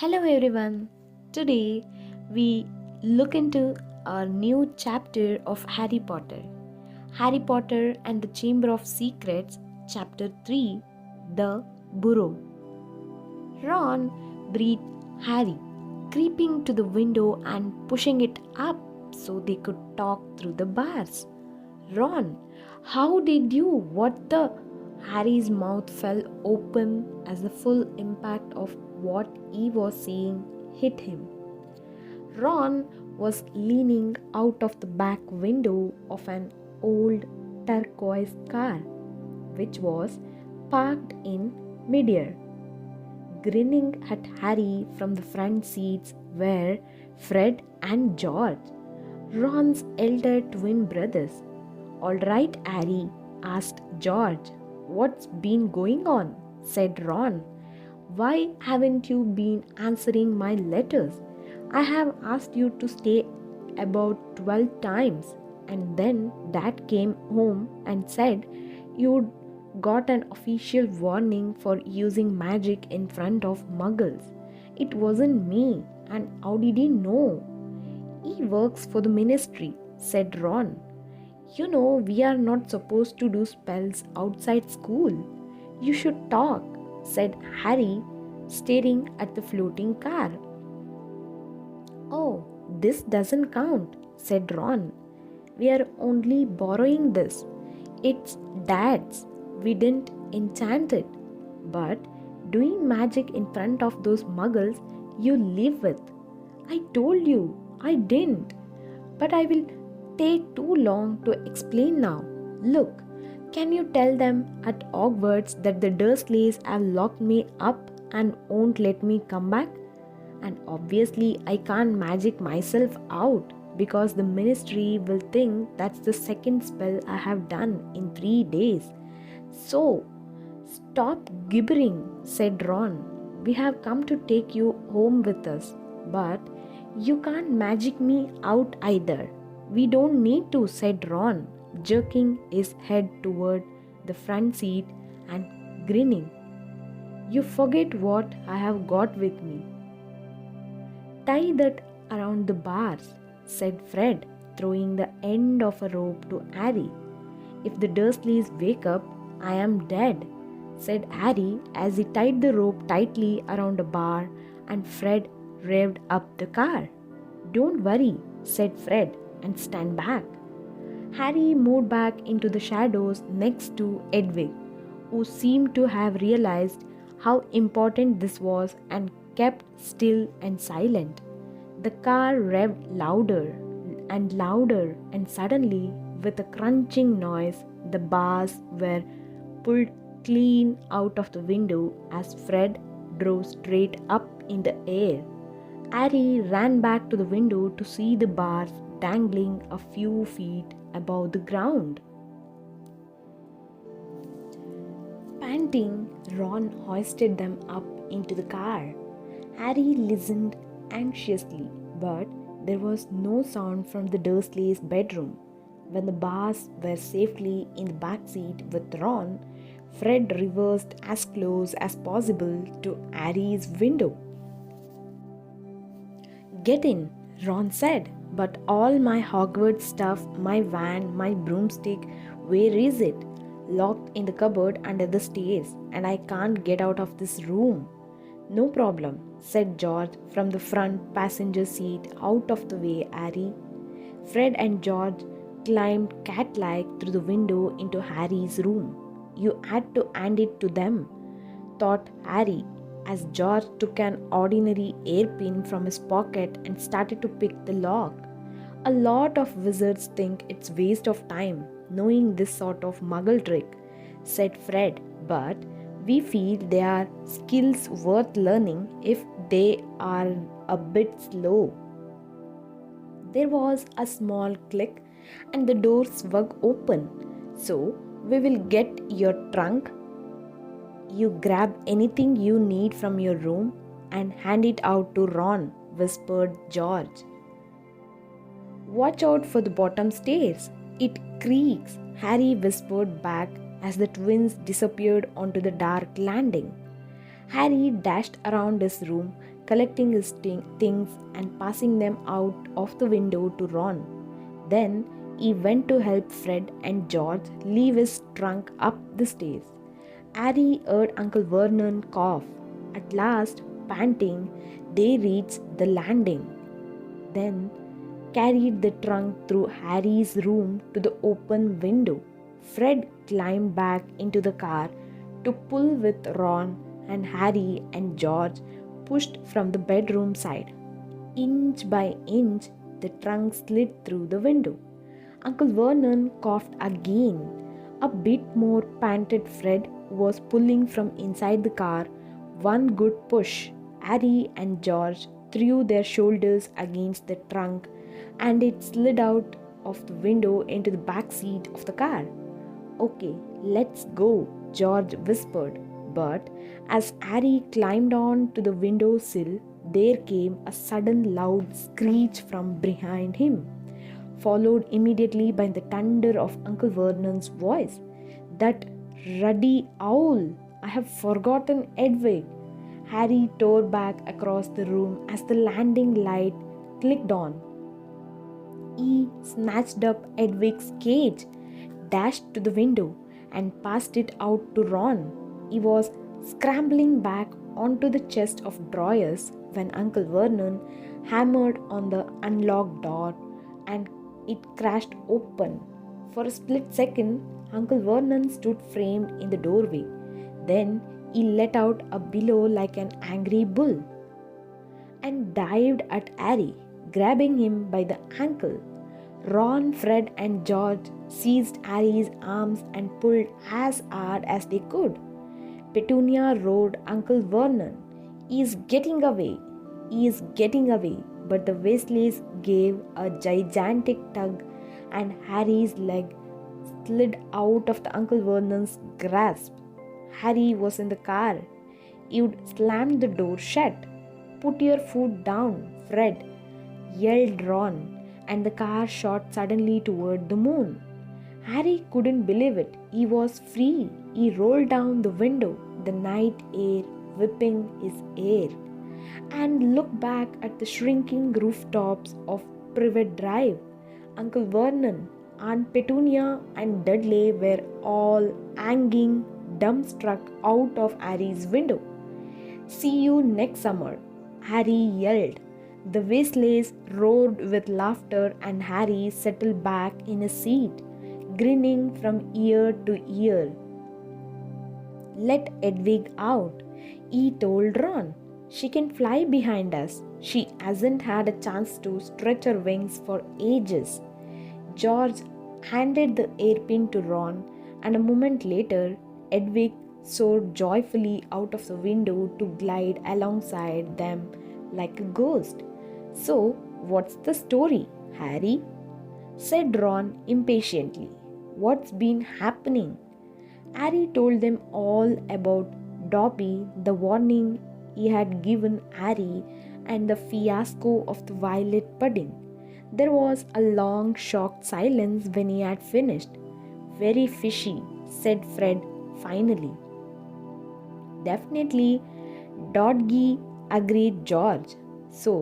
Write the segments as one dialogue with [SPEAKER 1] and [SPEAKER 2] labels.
[SPEAKER 1] Hello everyone. Today we look into a new chapter of Harry Potter. Harry Potter and the Chamber of Secrets, chapter 3, The Burrow. Ron breathed Harry, creeping to the window and pushing it up so they could talk through the bars. Ron, how did you? What the? Harry's mouth fell open as the full impact of what he was saying hit him. Ron was leaning out of the back window of an old turquoise car, which was parked in midair. Grinning at Harry from the front seats were Fred and George, Ron's elder twin brothers. "All right, Harry," asked George. "What's been going on?" said Ron. "Why haven't you been answering my letters? I have asked you to stay about 12 times, and then Dad came home and said you'd got an official warning for using magic in front of muggles. It wasn't me, and how did he know?" "He works for the ministry," said Ron. "You know, we are not supposed to do spells outside school." "You should talk," said Harry, staring at the floating car. "Oh, this doesn't count," said Ron. "We are only borrowing this. It's Dad's. We didn't enchant it. But doing magic in front of those muggles you live with. I told you I didn't. But I will take too long to explain now. Look, can you tell them at Hogwarts that the Dursleys have locked me up and won't let me come back? And obviously I can't magic myself out because the ministry will think that's the second spell I have done in 3 days. So, stop gibbering," said Ron. "We have come to take you home with us, but you can't magic me out either." "We don't need to," said Ron, jerking his head toward the front seat and grinning. "You forget what I have got with me." "Tie that around the bars," said Fred, throwing the end of a rope to Harry. "If the Dursleys wake up, I am dead," said Harry as he tied the rope tightly around a bar and Fred revved up the car. "Don't worry," said Fred, "and stand back." Harry moved back into the shadows next to Edwig, who seemed to have realized how important this was and kept still and silent. The car revved louder and suddenly, with a crunching noise, the bars were pulled clean out of the window as Fred drove straight up in the air. Harry ran back to the window to see the bars dangling a few feet above the ground. Panting, Ron hoisted them up into the car. Harry listened anxiously, but there was no sound from the Dursleys' bedroom. When the bars were safely in the back seat with Ron, Fred reversed as close as possible to Harry's window. "Get in," Ron said. "But all my Hogwarts stuff, my van, my broomstick, where is it?" "Locked in the cupboard under the stairs, and I can't get out of this room." "No problem," said George from the front passenger seat. "Out of the way, Harry." Fred and George climbed cat-like through the window into Harry's room. "You had to hand it to them," thought Harry, as George took an ordinary hairpin from his pocket and started to pick the lock. "A lot of wizards think it's waste of time knowing this sort of muggle trick," said Fred, "but we feel they are skills worth learning if they are a bit slow." There was a small click and the door swung open. "So, we will get your trunk. You grab anything you need from your room and hand it out to Ron," whispered George. "Watch out for the bottom stairs. It creaks," Harry whispered back as the twins disappeared onto the dark landing. Harry dashed around his room, collecting his things and passing them out of the window to Ron. Then he went to help Fred and George leave his trunk up the stairs. Harry heard Uncle Vernon cough. At last, panting, they reached the landing. Then carried the trunk through Harry's room to the open window. Fred climbed back into the car to pull with Ron, and Harry and George pushed from the bedroom side. Inch by inch, the trunk slid through the window. Uncle Vernon coughed again. A bit more, panted Fred, who was pulling from inside the car. One good push. Harry and George threw their shoulders against the trunk, and it slid out of the window into the back seat of the car. "Okay, let's go," George whispered. But as Harry climbed on to the window sill, there came a sudden loud screech from behind him, followed immediately by the thunder of Uncle Vernon's voice. "That ruddy owl! I have forgotten Edwig." Harry tore back across the room as the landing light clicked on. He snatched up Edwig's cage, dashed to the window, and passed it out to Ron. He was scrambling back onto the chest of drawers when Uncle Vernon hammered on the unlocked door and it crashed open. For a split second, Uncle Vernon stood framed in the doorway. Then he let out a bellow like an angry bull and dived at Harry, grabbing him by the ankle. Ron, Fred, and George seized Harry's arms and pulled as hard as they could. Petunia roared, "Uncle Vernon, he is getting away! He is getting away!" But the Weasleys gave a gigantic tug, and Harry's leg slid out of the Uncle Vernon's grasp. Harry was in the car. You'd slammed the door shut. "Put your foot down, Fred," yelled Ron, and the car shot suddenly toward the moon. Harry couldn't believe it. He was free. He rolled down the window, the night air whipping his hair, and looked back at the shrinking rooftops of Privet Drive. Uncle Vernon, Aunt Petunia, and Dudley were all hanging dumbstruck out of Harry's window. "See you next summer," Harry yelled. The Weasleys roared with laughter, and Harry settled back in his seat, grinning from ear to ear. "Let Edwig out," he told Ron. "She can fly behind us. She hasn't had a chance to stretch her wings for ages." George handed the hairpin to Ron, and a moment later, Edwig soared joyfully out of the window to glide alongside them like a ghost. "So, what's the story, Harry?" said Ron impatiently. "What's been happening?" Harry told them all about Dobby, the warning he had given Harry, and the fiasco of the violet pudding. There was a long, shocked silence when he had finished. "Very fishy," said Fred finally. "Definitely dodgy," agreed George. "So,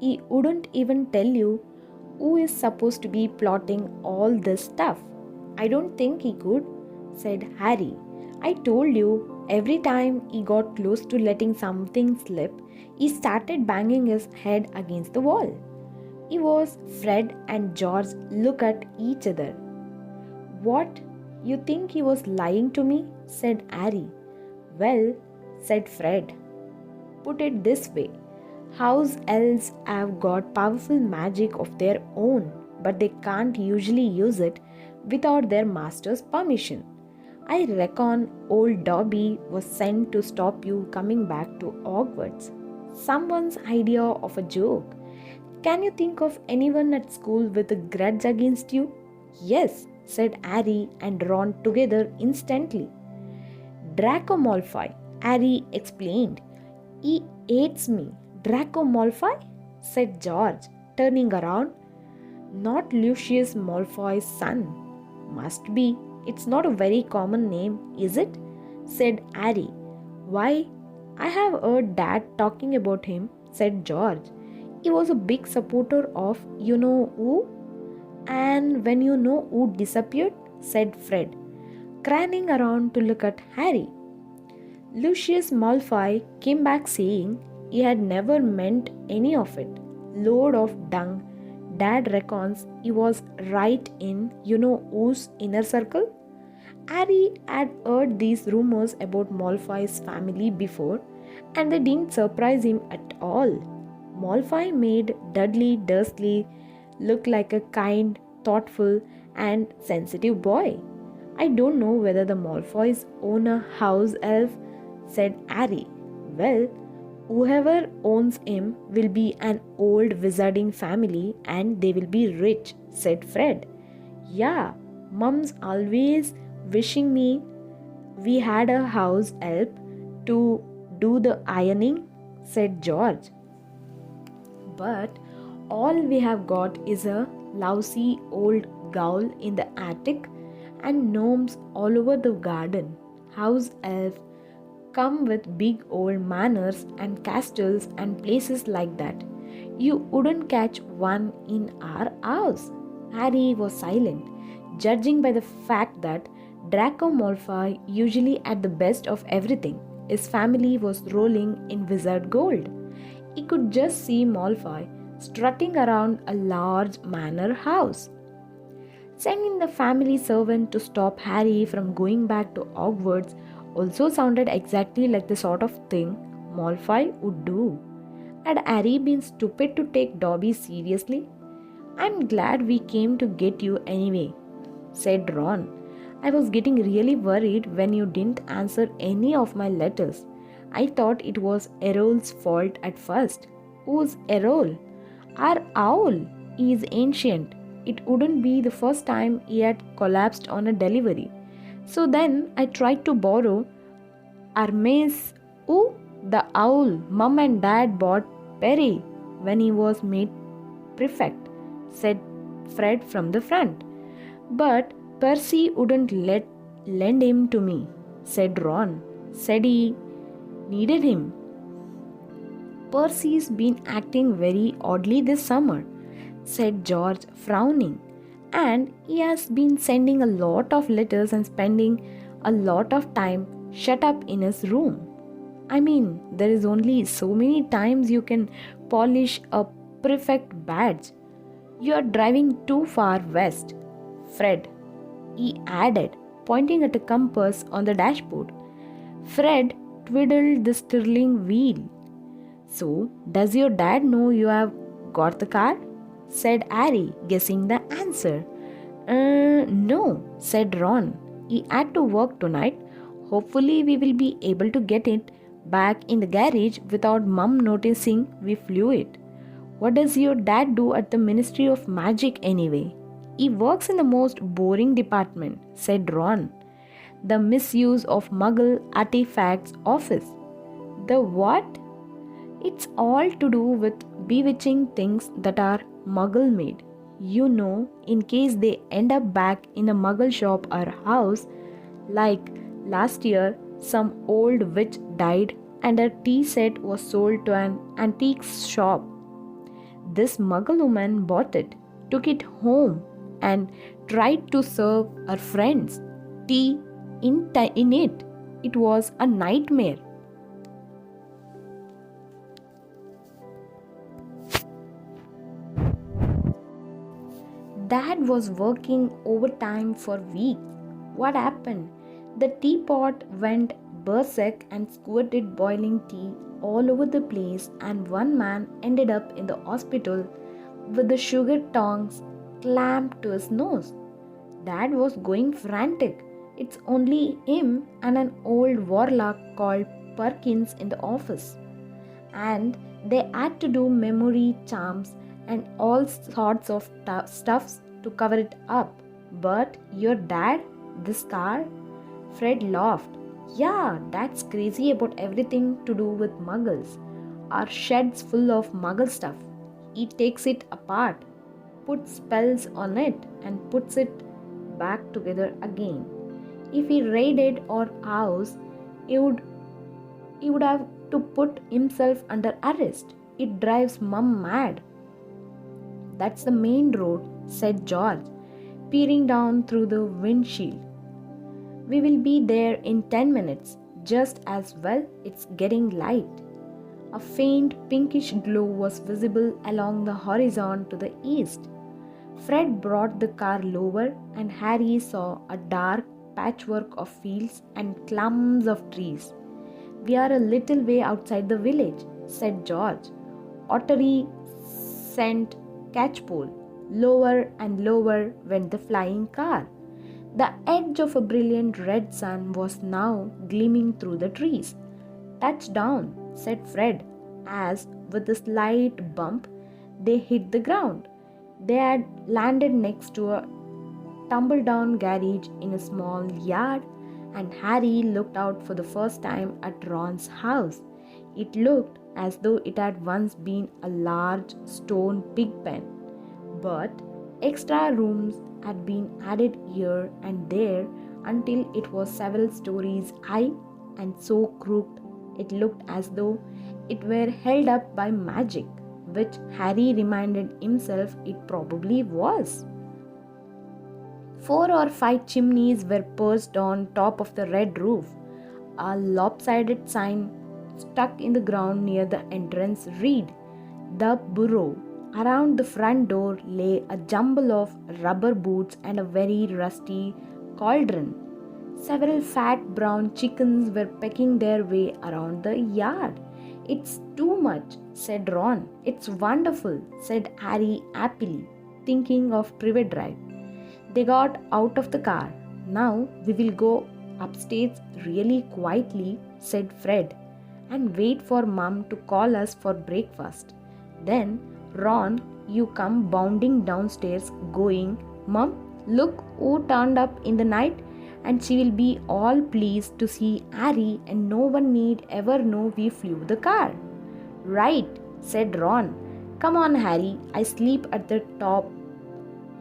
[SPEAKER 1] he wouldn't even tell you who is supposed to be plotting all this stuff?" "I don't think he could," said Harry. "I told you, every time he got close to letting something slip, he started banging his head against the wall." He was Fred and George look at each other. "What? You think he was lying to me?" said Harry. "Well," said Fred, "put it this way. House elves have got powerful magic of their own, but they can't usually use it without their master's permission. I reckon old Dobby was sent to stop you coming back to Hogwarts. Someone's idea of a joke. Can you think of anyone at school with a grudge against you?" "Yes," said Harry and Ron together instantly. "Draco Malfoy," Harry explained. "He hates me." "Draco Malfoy?" said George, turning around. "Not Lucius Malfoy's son." "Must be. It's not a very common name, is it?" said Harry. "Why, I have heard Dad talking about him, said George. He was a big supporter of you know who. And when you know who disappeared, said Fred, craning around to look at Harry. Lucius Malfoy came back saying he had never meant any of it. Load of dung. Dad reckons he was right in you know whose inner circle. Harry had heard these rumors about Malfoy's family before, and they didn't surprise him at all. Malfoy made Dudley Dursley look like a kind, thoughtful, and sensitive boy. I don't know whether the Malfoys own a house elf, said Harry. Well, whoever owns him will be an old wizarding family and they will be rich, said Fred. Yeah, Mum's always wishing me we had a house elf to do the ironing, said George. But all we have got is a lousy old ghoul in the attic and gnomes all over the garden. House elf come with big old manors and castles and places like that. You wouldn't catch one in our house. Harry was silent, judging by the fact that Draco Malfoy usually had the best of everything. His family was rolling in wizard gold. He could just see Malfoy strutting around a large manor house. Sending the family servant to stop Harry from going back to Hogwarts also sounded exactly like the sort of thing Malfoy would do. Had Harry been stupid to take Dobby seriously? I'm glad we came to get you anyway, said Ron. I was getting really worried when you didn't answer any of my letters. I thought it was Errol's fault at first. Who's Errol? Our owl. He is ancient. It wouldn't be the first time he had collapsed on a delivery. So then I tried to borrow Hermes. Who? The owl Mum and Dad bought Perry when he was made prefect, said Fred from the front. But Percy wouldn't lend him to me, said Ron. Said he needed him. Percy's been acting very oddly this summer, said George, frowning. And he has been sending a lot of letters and spending a lot of time shut up in his room. I mean, there is only so many times you can polish a prefect badge. You are driving too far west, Fred, he added, pointing at a compass on the dashboard. Fred twiddled the steering wheel. So, does your dad know you have got the car? Said Harry, guessing the answer. No, said Ron. He had to work tonight. Hopefully, we will be able to get it back in the garage without Mum noticing we flew it. What does your dad do at the Ministry of Magic anyway? He works in the most boring department, said Ron. The misuse of Muggle artifacts office. The what? It's all to do with bewitching things that are Muggle made. You know, in case they end up back in a Muggle shop or house, like last year, some old witch died and her tea set was sold to an antique shop. This Muggle woman bought it, took it home, and tried to serve her friends tea in it. It was a nightmare. Dad was working overtime for weeks. What happened? The teapot went berserk and squirted boiling tea all over the place, and one man ended up in the hospital with the sugar tongs clamped to his nose. Dad was going frantic. It's only him and an old warlock called Perkins in the office. And they had to do memory charms and all sorts of stuffs to cover it up. But your dad, this car? Fred laughed. Yeah, Dad's crazy about everything to do with muggles. Our shed's full of muggle stuff. He takes it apart, puts spells on it, and puts it back together again. If he raided our house, he would have to put himself under arrest. It drives Mum mad. That's the main road, said George, peering down through the windshield. We will be there in 10 minutes. Just as well, it's getting light. A faint pinkish glow was visible along the horizon to the east. Fred brought the car lower, and Harry saw a dark patchwork of fields and clumps of trees. We are a little way outside the village, said George. Ottery sent catchpole. Lower and lower went the flying car. The edge of a brilliant red sun was now gleaming through the trees. Touchdown, said Fred, as, with a slight bump, they hit the ground. They had landed next to a tumble-down garage in a small yard, and Harry looked out for the first time at Ron's house. It looked as though it had once been a large stone pig pen, but extra rooms had been added here and there until it was several stories high and so crooked it looked as though it were held up by magic, which Harry reminded himself it probably was. 4 or 5 chimneys were perched on top of the red roof. A lopsided sign stuck in the ground near the entrance read, "The Burrow." Around the front door lay a jumble of rubber boots and a very rusty cauldron. Several fat brown chickens were pecking their way around the yard. "It's too much," said Ron. "It's wonderful," said Harry happily, thinking of Privet Drive. They got out of the car. "Now we will go upstairs really quietly," said Fred, "and wait for Mum to call us for breakfast. Then, Ron, you come bounding downstairs going, 'Mum, look who turned up in the night,' and she will be all pleased to see Harry, and no one need ever know we flew the car." "Right," said Ron. "Come on, Harry, I sleep at the top."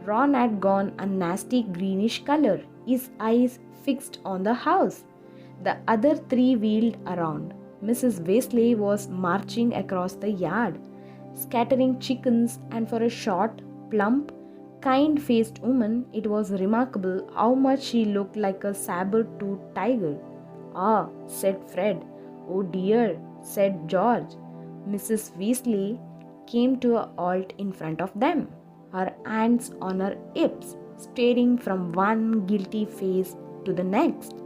[SPEAKER 1] Ron had gone a nasty greenish color, his eyes fixed on the house. The other 3 wheeled around. Mrs. Weasley was marching across the yard, scattering chickens, and for a short, plump, kind-faced woman, it was remarkable how much she looked like a saber-toothed tiger. "Ah," said Fred. "Oh dear," said George. Mrs. Weasley came to a halt in front of them, her hands on her hips, staring from one guilty face to the next.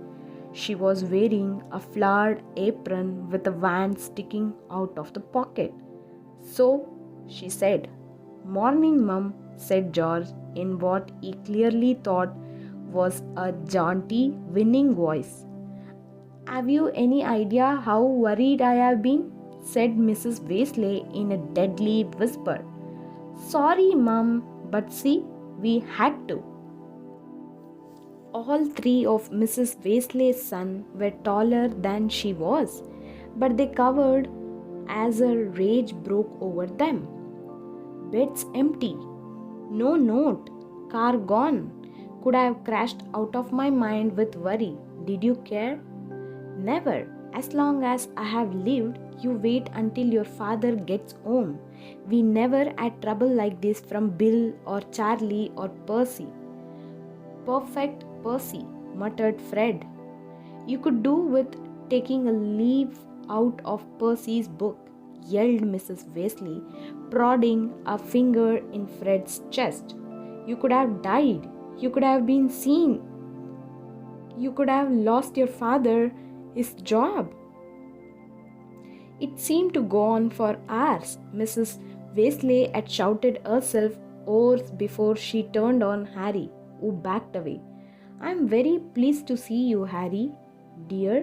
[SPEAKER 1] She was wearing a flowered apron with a wand sticking out of the pocket. "So," she said. "Morning, Mum," said George, in what he clearly thought was a jaunty, winning voice. "Have you any idea how worried I have been?" said Mrs. Weasley in a deadly whisper. "Sorry, Mum, but see, we had to." All 3 of Mrs. Weasley's sons were taller than she was, but they cowered as her rage broke over them. "Bed's empty. No note. Car gone. Could I have crashed out of my mind with worry. Did you care?" "Never. As long as I have lived, you wait until your father gets home. We never had trouble like this from Bill or Charlie or Percy." "Perfect Percy," muttered Fred. "You could do with taking a leaf out of Percy's book," yelled Mrs. Weasley, prodding a finger in Fred's chest. "You could have died. You could have been seen. You could have lost your father his job." It seemed to go on for hours. Mrs. Weasley had shouted herself hoarse before she turned on Harry, who backed away. "I am very pleased to see you, Harry, dear,"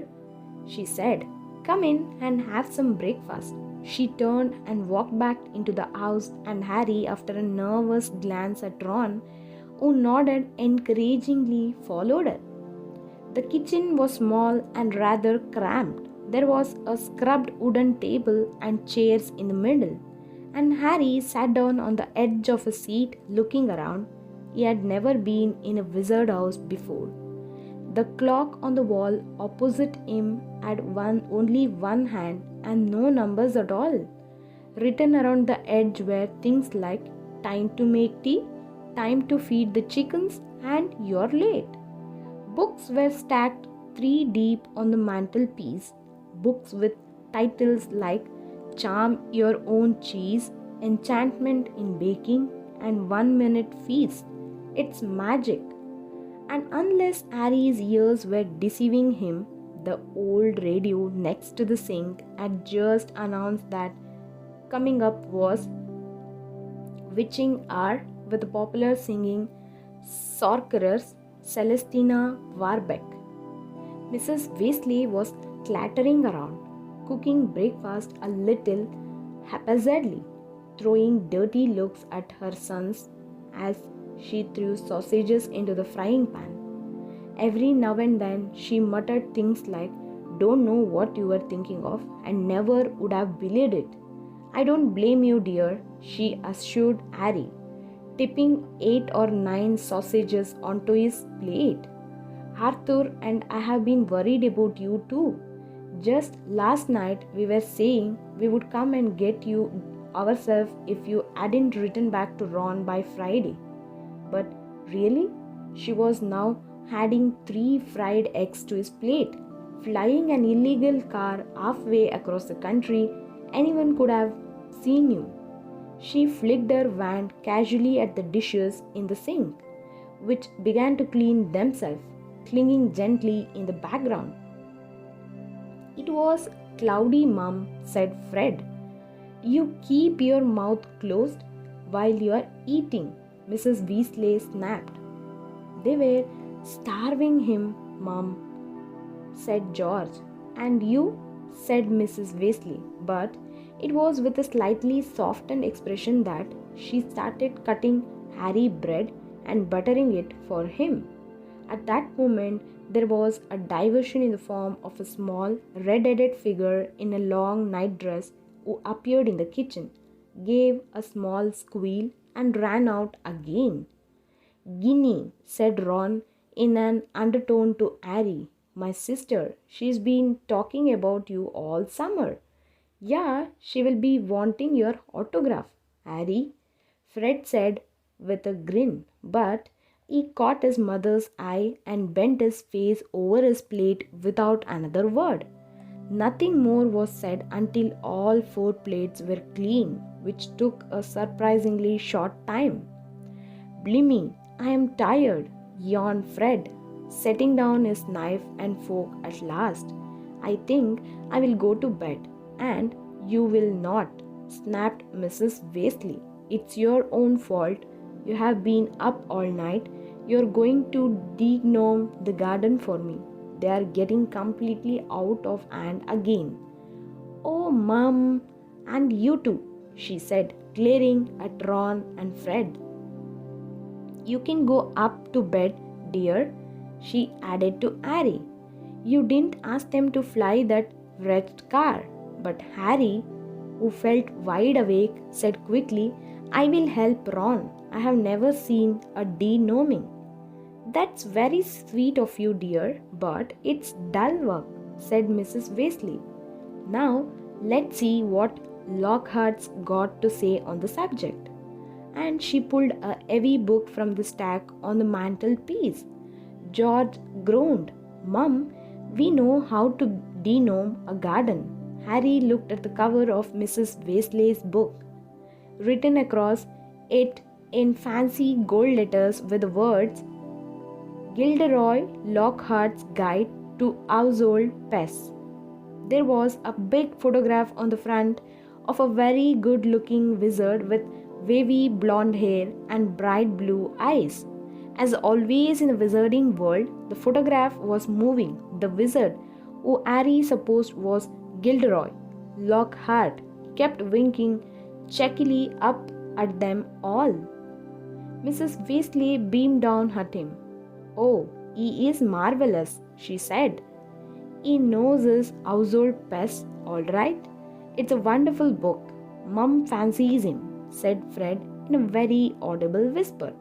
[SPEAKER 1] she said. "Come in and have some breakfast." She turned and walked back into the house, and Harry, after a nervous glance at Ron, who nodded encouragingly, followed her. The kitchen was small and rather cramped. There was a scrubbed wooden table and chairs in the middle, and Harry sat down on the edge of a seat, looking around. He had never been in a wizard house before. The clock on the wall opposite him had only one hand, and no numbers at all. Written around the edge were things like time to make tea, time to feed the chickens, and you're late. Books were stacked three deep on the mantelpiece, books with titles like Charm Your Own Cheese, Enchantment in Baking, and 1 Minute Feast. It's magic. And unless Harry's ears were deceiving him, the old radio next to the sink had just announced that coming up was Witching Hour with the popular singing sorceress Celestina Warbeck. Mrs. Weasley was clattering around, cooking breakfast a little haphazardly, throwing dirty looks at her sons as she threw sausages into the frying pan. Every now and then she muttered things like, "Don't know what you were thinking of and never would have believed it." "I don't blame you, dear," she assured Harry, tipping 8 or 9 sausages onto his plate. "Arthur and I have been worried about you too. Just last night we were saying we would come and get you ourselves if you hadn't written back to Ron by Friday. But really?" She was now adding 3 fried eggs to his plate. "Flying an illegal car halfway across the country, anyone could have seen you." She flicked her wand casually at the dishes in the sink, which began to clean themselves, clinging gently in the background. "It was cloudy, Mum," said Fred. "You keep your mouth closed while you are eating," Mrs. Weasley snapped. "They were starving him, Mum," said George. "And you?" said Mrs. Weasley. But it was with a slightly softened expression that she started cutting Harry bread and buttering it for him. At that moment, there was a diversion in the form of a small, red-headed figure in a long nightdress who appeared in the kitchen, gave a small squeal, and ran out again. "Ginny," said Ron in an undertone to Harry, "my sister, she's been talking about you all summer." "Yeah, she will be wanting your autograph, Harry," Fred said with a grin, but he caught his mother's eye and bent his face over his plate without another word. Nothing more was said until all 4 plates were clean, which took a surprisingly short time. "Blimey, I am tired," yawned Fred, setting down his knife and fork at last. "I think I will go to bed." "And you will not," snapped Mrs. Weasley. "It's your own fault. You have been up all night. You're going to degnome the garden for me. They are getting completely out of hand again." "Oh, Mum, and you too," she said, glaring at Ron and Fred. "You can go up to bed, dear," she added to Harry. "You didn't ask them to fly that wretched car." But Harry, who felt wide awake, said quickly, "I will help Ron. I have never seen a de-gnoming." "That's very sweet of you, dear, but it's dull work," said Mrs. Weasley. "Now, let's see what Lockhart's got to say on the subject." And she pulled a heavy book from the stack on the mantelpiece. George groaned. "Mum, we know how to de-gnome a garden." Harry looked at the cover of Mrs. Weasley's book. Written across it in fancy gold letters were the words, "Gilderoy Lockhart's Guide to Household Pests." There was a big photograph on the front of a very good-looking wizard with wavy blonde hair and bright blue eyes. As always in the wizarding world, the photograph was moving. The wizard, who Harry supposed was Gilderoy Lockhart, kept winking cheekily up at them all. Mrs. Weasley beamed down at him. "Oh, he is marvelous," she said. "He knows his household pests all right. It's a wonderful book. Mum fancies him," said Fred in a very audible whisper.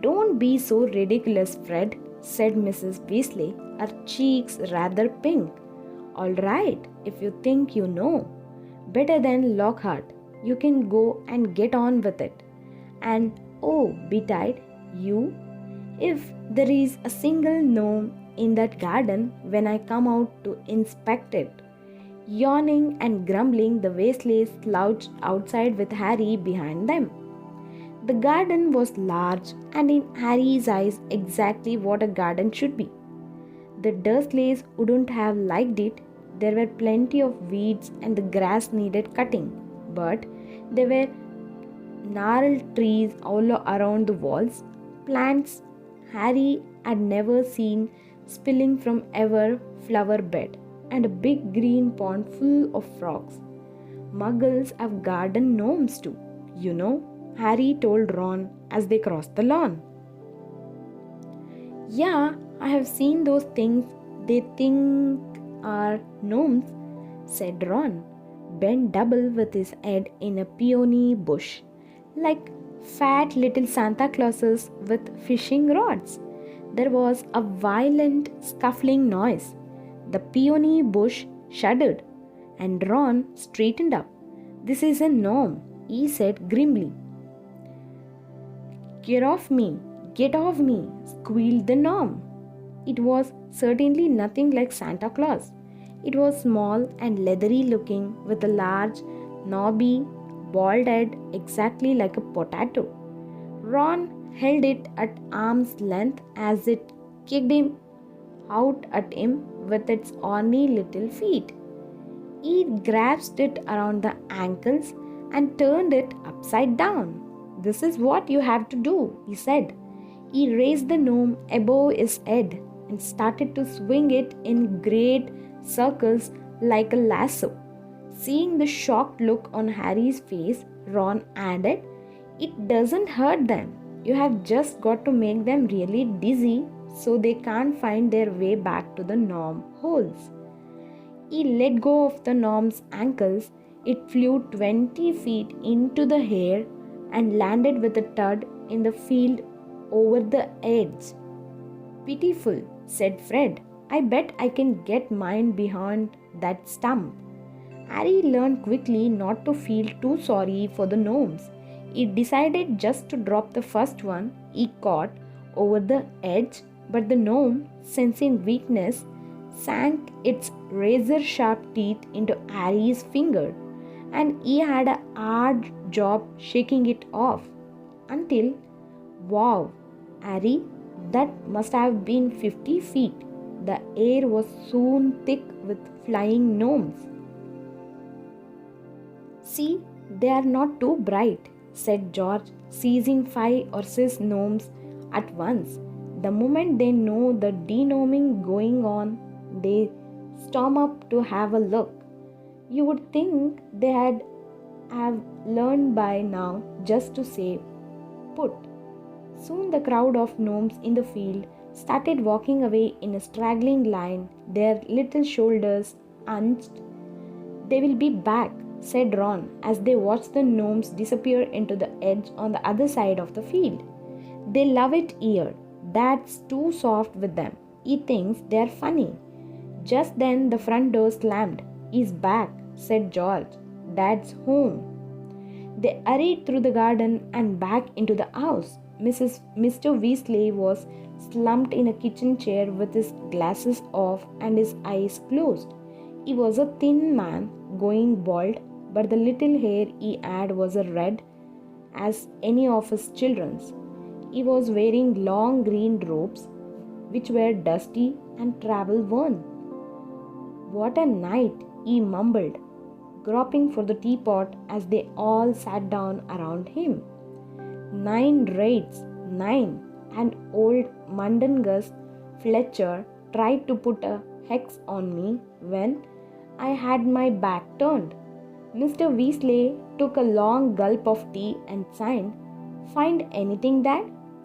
[SPEAKER 1] "Don't be so ridiculous, Fred," said Mrs. Weasley, her cheeks rather pink. Alright, if you think you know. Better than Lockhart. You can go and get on with it. And oh, Betide, you? If there is a single gnome in that garden when I come out to inspect it. Yawning and grumbling, the Weasleys slouched outside with Harry behind them. The garden was large and in Harry's eyes exactly what a garden should be. The Dursleys wouldn't have liked it. There were plenty of weeds and the grass needed cutting, but there were gnarled trees all around the walls, plants Harry had never seen spilling from ever flower bed, and a big green pond full of frogs. Muggles have garden gnomes too, you know, Harry told Ron as they crossed the lawn. Yeah, I have seen those things they think are gnomes, said Ron, bent double with his head in a peony bush, like fat little Santa Clauses with fishing rods. There was a violent scuffling noise. The peony bush shuddered, and Ron straightened up. This is a gnome, he said grimly. Get off me, squealed the gnome. It was certainly nothing like Santa Claus. It was small and leathery looking with a large, knobby, bald head exactly like a potato. Ron held it at arm's length as it kicked him out at him with its orny little feet. He grasped it around the ankles and turned it upside down. This is what you have to do, he said. He raised the gnome above his head and started to swing it in great circles like a lasso. Seeing the shocked look on Harry's face, Ron added, It doesn't hurt them. You have just got to make them really dizzy so they can't find their way back to the gnome holes. He let go of the gnome's ankles. It flew 20 feet into the air and landed with a thud in the field over the edge. Pitiful, said Fred. I bet I can get mine behind that stump. Harry learned quickly not to feel too sorry for the gnomes. He decided just to drop the first one he caught over the edge, but the gnome, sensing weakness, sank its razor-sharp teeth into Harry's finger, and he had a hard job shaking it off. Until, wow, Harry, that must have been 50 feet. The air was soon thick with flying gnomes. See, they are not too bright, said George, seizing 5 or 6 gnomes at once. The moment they know the denoming going on, they storm up to have a look. You would think they have learned by now just to say, put. Soon the crowd of gnomes in the field started walking away in a straggling line, their little shoulders hunched. They will be back, said Ron as they watched the gnomes disappear into the edge on the other side of the field. They love it here. That's too soft with them. He thinks they're funny. Just then the front door slammed. He's back, said George. Dad's home. They hurried through the garden and back into the house. Mr. Weasley was slumped in a kitchen chair with his glasses off and his eyes closed. He was a thin man, going bald, but the little hair he had was as red as any of his children's. He was wearing long green robes, which were dusty and travel-worn. What a night, he mumbled, groping for the teapot as they all sat down around him. 9 raids, 9, and old Mundungus Fletcher tried to put a hex on me when I had my back turned. Mr. Weasley took a long gulp of tea and signed, Find anything, Dad?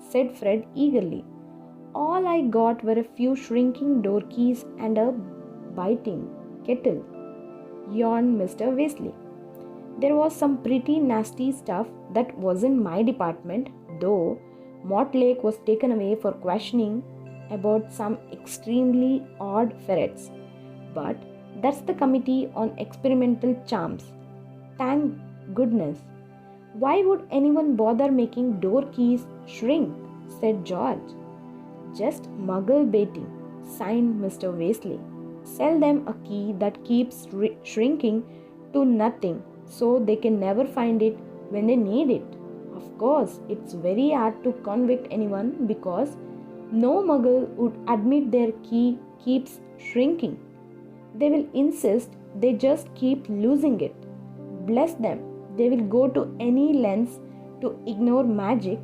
[SPEAKER 1] Said Fred eagerly. All I got were a few shrinking door keys and a biting kettle, yawned Mr. Weasley. There was some pretty nasty stuff that wasn't my department, though Mortlake was taken away for questioning about some extremely odd ferrets. But That's the Committee on Experimental Charms. Thank goodness. Why would anyone bother making door keys shrink? Said George. Just muggle baiting, signed Mr. Weasley. Sell them a key that keeps shrinking to nothing so they can never find it when they need it. Of course, it's very hard to convict anyone because no muggle would admit their key keeps shrinking. They will insist they just keep losing it. Bless them, they will go to any lengths to ignore magic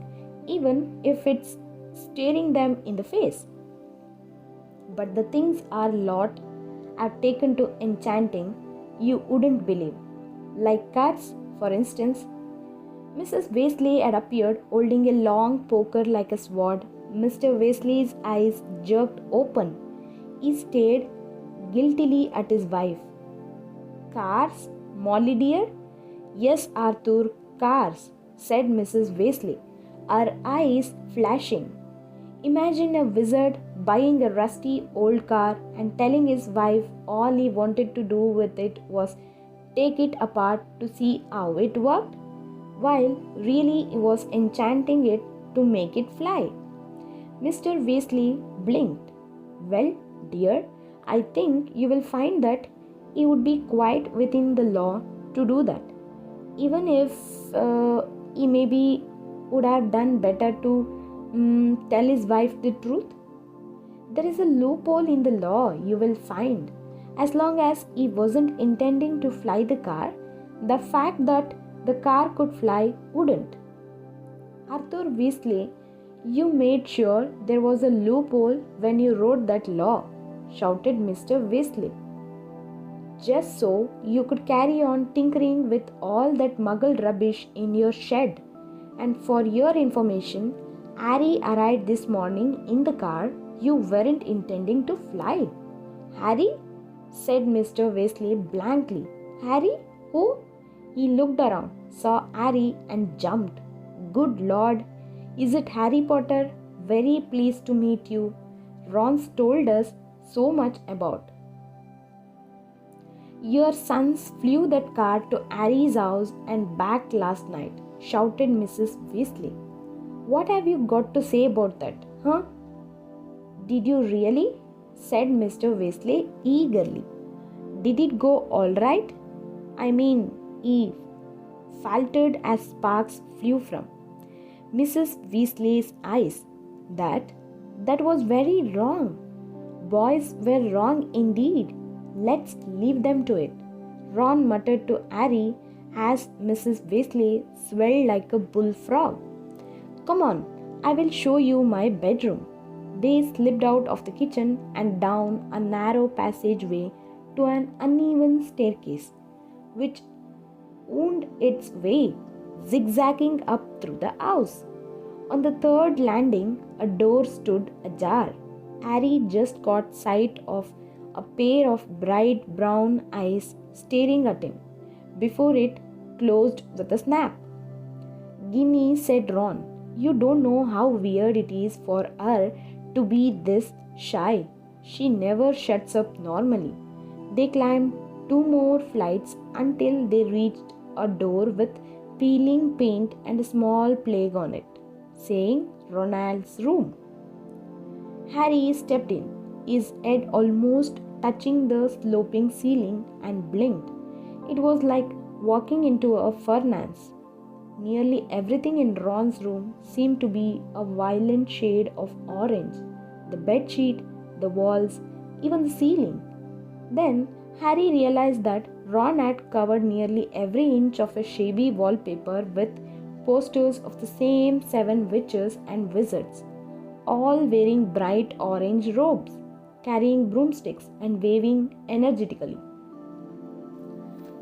[SPEAKER 1] even if it's staring them in the face. But the things our lot have taken to enchanting you wouldn't believe. Like cards, for instance. Mrs. Weasley had appeared holding a long poker like a sword. Mr. Weasley's eyes jerked open. He stared guiltily at his wife. Cars, Molly dear? Yes, Arthur, cars, said Mrs. Weasley, her eyes flashing. Imagine a wizard buying a rusty old car and telling his wife all he wanted to do with it was take it apart to see how it worked, while really he was enchanting it to make it fly. Mr. Weasley blinked. Well, dear, I think you will find that he would be quite within the law to do that, even if he maybe would have done better to tell his wife the truth. There is a loophole in the law, you will find. As long as he wasn't intending to fly the car, the fact that the car could fly wouldn't. Arthur Weasley, you made sure there was a loophole when you wrote that law, shouted Mr. Weasley. Just so you could carry on tinkering with all that muggle rubbish in your shed. And for your information, Harry arrived this morning in the car you weren't intending to fly. Harry? Said Mr. Weasley blankly. Harry? Who? He looked around, saw Harry and jumped. Good Lord, is it Harry Potter? Very pleased to meet you. Ron's told us so much about. Your sons flew that car to Harry's house and back last night, shouted Mrs. Weasley. What have you got to say about that, huh? Did you really? Said Mr. Weasley eagerly. Did it go all right? I mean, Eve faltered as sparks flew from Mrs. Weasley's eyes. That was very wrong. Boys were wrong indeed. Let's leave them to it, Ron muttered to Harry as Mrs. Weasley swelled like a bullfrog. Come on, I will show you my bedroom. They slipped out of the kitchen and down a narrow passageway to an uneven staircase, which wound its way, zigzagging up through the house. On the third landing, a door stood ajar. Harry just caught sight of a pair of bright brown eyes staring at him before it closed with a snap. Ginny, said Ron, you don't know how weird it is for her to be this shy. She never shuts up normally. They climbed 2 more flights until they reached a door with peeling paint and a small plague on it, saying Ronald's room. Harry stepped in, his head almost touching the sloping ceiling, and blinked. It was like walking into a furnace. Nearly everything in Ron's room seemed to be a violent shade of orange. The bedsheet, the walls, even the ceiling. Then Harry realized that Ron had covered nearly every inch of a shabby wallpaper with posters of the same 7 witches and wizards, all wearing bright orange robes, carrying broomsticks and waving energetically.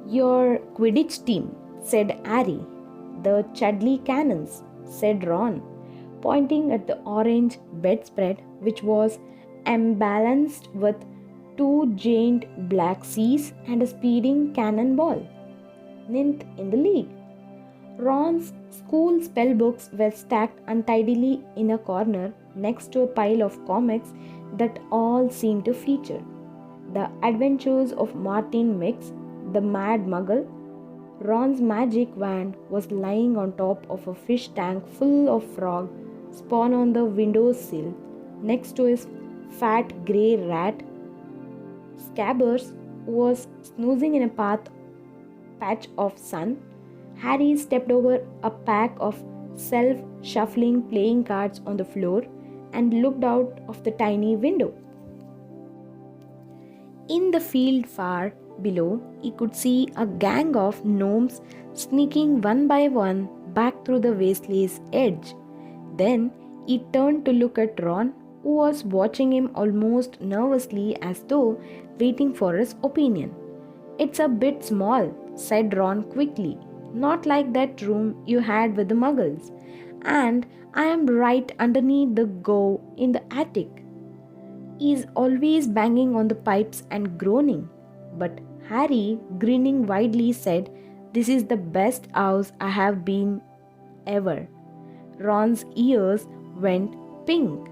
[SPEAKER 1] Your Quidditch team, said Harry. The Chudley Cannons, said Ron, pointing at the orange bedspread which was embalanced with 2 giant black seas and a speeding cannonball. Ninth in the league. Ron's school spellbooks were stacked untidily in a corner next to a pile of comics that all seemed to feature The Adventures of Martin Mix, the Mad Muggle. Ron's magic wand was lying on top of a fish tank full of frog spawn on the windowsill next to his fat grey rat. Scabbers was snoozing in a patch of sun. Harry stepped over a pack of self-shuffling playing cards on the floor and looked out of the tiny window. In the field far below, he could see a gang of gnomes sneaking one by one back through the wasteland's edge. Then he turned to look at Ron, who was watching him almost nervously as though waiting for his opinion. "It's a bit small," said Ron quickly. "Not like that room you had with the muggles. And I am right underneath the go in the attic." He's always banging on the pipes and groaning. But Harry, grinning widely, said, "This is the best house I have been ever." Ron's ears went pink.